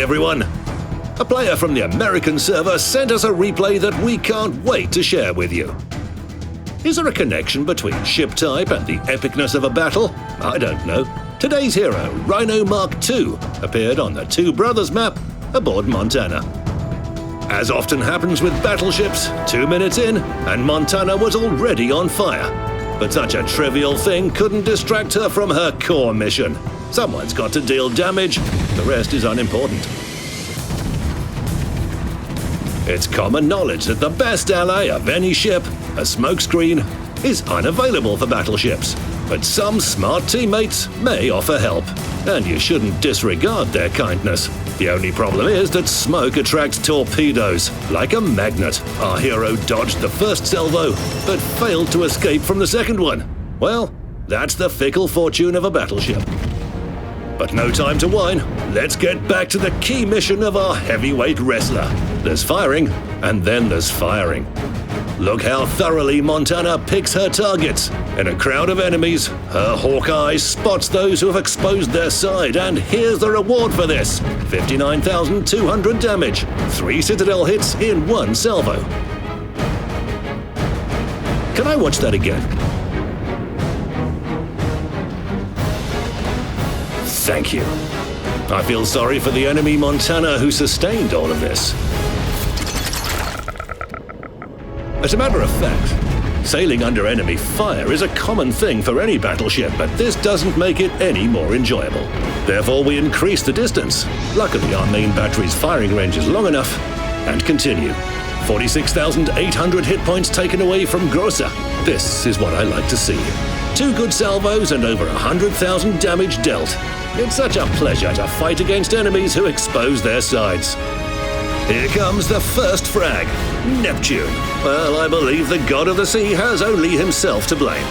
everyone! A player from the American server sent us a replay that we can't wait to share with you. Is there a connection between ship type and the epicness of a battle? I don't know. Today's hero, Rhino Mark II, appeared on the Two Brothers map aboard Montana. As often happens with battleships, 2 minutes in, and Montana was already on fire. But such a trivial thing couldn't distract her from her core mission. Someone's got to deal damage, the rest is unimportant. It's common knowledge that the best ally of any ship, a smokescreen, is unavailable for battleships. But some smart teammates may offer help, and you shouldn't disregard their kindness. The only problem is that smoke attracts torpedoes, like a magnet. Our hero dodged the first salvo, but failed to escape from the second one. Well, that's the fickle fortune of a battleship. But no time to whine. Let's get back to the key mission of our heavyweight wrestler. There's firing, and then there's firing. Look how thoroughly Montana picks her targets. In a crowd of enemies, her Hawkeye spots those who have exposed their side, and here's the reward for this: 59,200 damage, 3 Citadel hits in 1 salvo. Can I watch that again? Thank you. I feel sorry for the enemy Montana who sustained all of this. As a matter of fact, sailing under enemy fire is a common thing for any battleship, but this doesn't make it any more enjoyable. Therefore, we increase the distance. Luckily, our main battery's firing range is long enough, and continue. 46,800 hit points taken away from Grosser. This is what I like to see. 2 good salvos and over 100,000 damage dealt. It's such a pleasure to fight against enemies who expose their sides. Here comes the first frag, Neptune. Well, I believe the god of the sea has only himself to blame.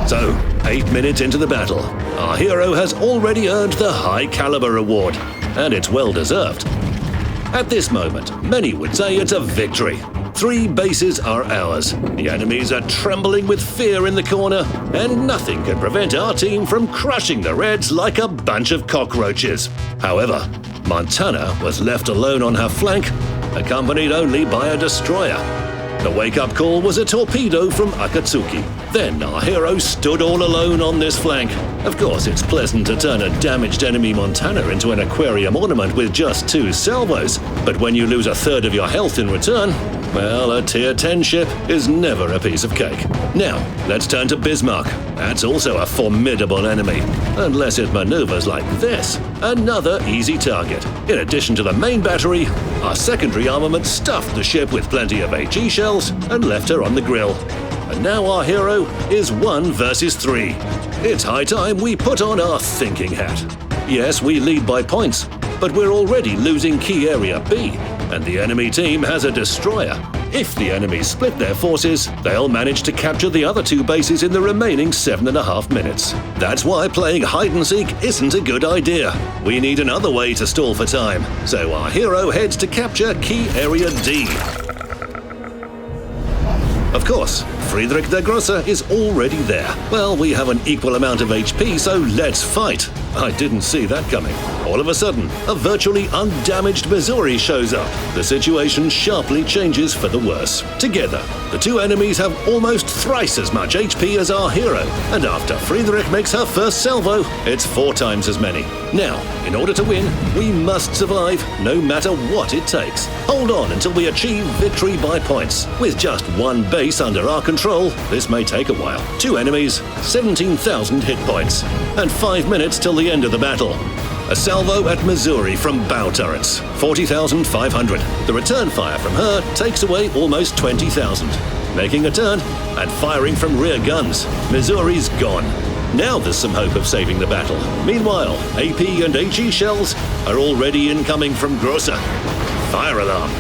So, 8 minutes into the battle, our hero has already earned the high caliber award, and it's well deserved. At this moment, many would say it's a victory. 3 bases are ours. The enemies are trembling with fear in the corner, and nothing can prevent our team from crushing the Reds like a bunch of cockroaches. However, Montana was left alone on her flank, accompanied only by a destroyer. The wake-up call was a torpedo from Akatsuki. Then our hero stood all alone on this flank. Of course, it's pleasant to turn a damaged enemy Montana into an aquarium ornament with just 2 salvos, but when you lose a third of your health in return, well, a tier 10 ship is never a piece of cake. Now, let's turn to Bismarck. That's also a formidable enemy, unless it maneuvers like this. Another easy target. In addition to the main battery, our secondary armament stuffed the ship with plenty of HE shells and left her on the grill. And now our hero is 1 versus 3. It's high time we put on our thinking hat. Yes, we lead by points, but we're already losing key area B, and the enemy team has a destroyer. If the enemies split their forces, they'll manage to capture the other 2 bases in the remaining 7.5 minutes. That's why playing hide-and-seek isn't a good idea. We need another way to stall for time, so our hero heads to capture key area D. Of course, Friedrich der Grosse is already there. Well, we have an equal amount of HP, so let's fight. I didn't see that coming. All of a sudden, a virtually undamaged Missouri shows up. The situation sharply changes for the worse. Together, the 2 enemies have almost thrice as much HP as our hero, and after Friedrich makes her first salvo, it's 4 times as many. Now, in order to win, we must survive no matter what it takes. Hold on until we achieve victory by points. With just 1 base under our control, this may take a while. 2 enemies, 17,000 hit points, and 5 minutes till the end of the battle. A salvo at Missouri from bow turrets, 40,500. The return fire from her takes away almost 20,000. Making a turn and firing from rear guns, Missouri's gone. Now there's some hope of saving the battle. Meanwhile, AP and HE shells are already incoming from Grosser. Fire alarm.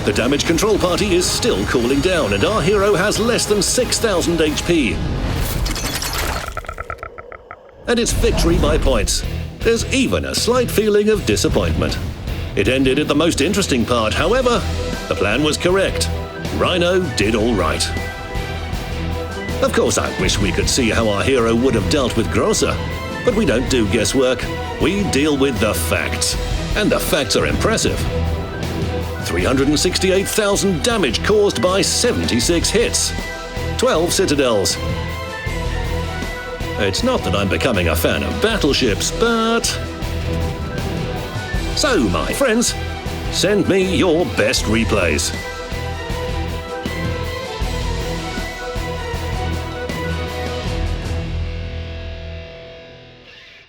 The damage control party is still cooling down, and our hero has less than 6,000 HP. And it's victory by points. There's even a slight feeling of disappointment. It ended at the most interesting part, however, the plan was correct. Rhino did all right. Of course, I wish we could see how our hero would have dealt with Grosser. But we don't do guesswork. We deal with the facts. And the facts are impressive. 368,000 damage caused by 76 hits. 12 citadels. It's not that I'm becoming a fan of battleships, but... So, my friends, send me your best replays.